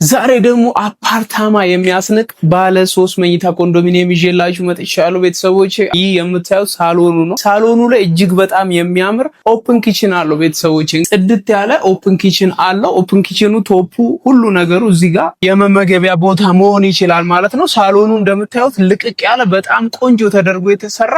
ዛሬ ደግሞ አፓርታማ የሚያስንቅ ባለ 3 መኝታ ኮንዶሚኒየም ይዤላችሁ መጥቻለሁ ቤተሰቦቼ። ይህ የምታዩት ሳሎኑ ነው። ሳሎኑ ላይ እጅግ በጣም የሚያምር ኦፕን ኪችን አለው ቤተሰቦቼ። ጽድት ያለ ኦፕን ኪችን አለው። ኦፕን ኪችኑ ቶፑ ሁሉ ነገሩ እዚህ ጋር የመመገቢያ ቦታ መሆን ይችላል ማለት ነው። ሳሎኑ እንደምታዩት ልቅቅ ያለ በጣም ቆንጆ ተደርጎ የተሰራ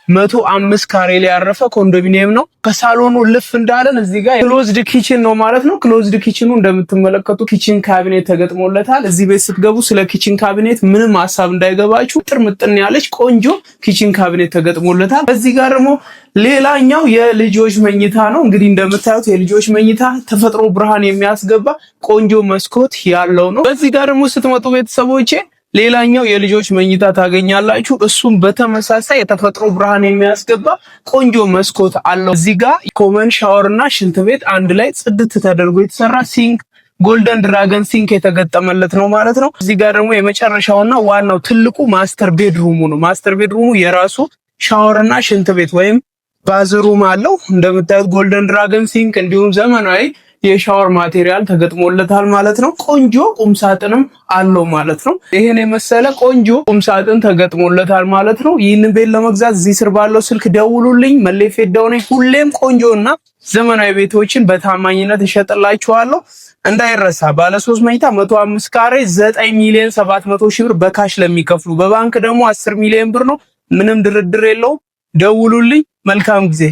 105 ካሬ ላይ ያረፈ ኮንዶሚኒየም ነው። ከሳሎኑ ልፍ እንዳለን እዚህ ጋር ክሎዝድ ኪችን ነው ማለት ነው። ክሎዝድ ኪችኑ እንደምትመለከቱ ኪችን ካቢኔት ተገጥሞለታል። እዚህ ቤት ስትገቡ ስለ ኪችን ካቢኔት ምንም ሐሳብ እንዳይገባችሁ ጥርምጥን ያለች ቆንጆ ኪችን ካቢኔት ተገጥሞለታል። እዚህ ጋር ደግሞ ሌላኛው የልጆች መኝታ ነው። እንግዲህ እንደምታዩት የልጆች መኝታ ተፈጥሮ ብርሃን የሚያስገባ ቆንጆ መስኮት ያለው ነው። በዚህ ጋር ደግሞ ስትመጡ ቤተሰቦቼ ሌላኛው የልጆች መኝታ ታገኛላችሁ። እሱም በተመሳሳይ የተፈጥሮ ብርሃን የሚያስገባ ቆንጆ መስኮት አለው። እዚህ ጋር ኮመን ሻወርና ሽንት ቤት አንድ ላይ ጽድት ተደርጎ የተሰራ ሲንክ ጎልደን ድራገን ሲንክ የተገጠመለት ነው ማለት ነው። እዚህ ጋር ደግሞ የመጨረሻውና ዋናው ትልቁ ማስተር ቤድሩሙ ነው። ማስተር ቤድሩሙ የራሱ ሻወርና ሽንት ቤት ወይም ባዝሩም አለው። እንደምታዩት ጎልደን ድራገን ሲንክ እንዲሁም ዘመናዊ የሻወር ማቴሪያል ተገጥሞለታል ማለት ነው። ቆንጆ ቁምሳጥንም አለው ማለት ነው። ይሄን የመሰለ ቆንጆ ቁምሳጥን ተገጥሞለታል ማለት ነው። ይህንን ቤት ለመግዛት እዚህ ስር ባለው ስልክ ደውሉልኝ። መለይ ፌዳው ነኝ። ሁሌም ቆንጆና ዘመናዊ ቤቶችን በታማኝነት እሸጥላችኋለሁ። እንዳይረሳ ባለ 3 መኝታ 105 ካሬ 9 ሚሊዮን 700 ሺህ ብር በካሽ ለሚከፍሉ፣ በባንክ ደግሞ 10 ሚሊዮን ብር ነው። ምንም ድርድር የለውም። ደውሉልኝ። መልካም ጊዜ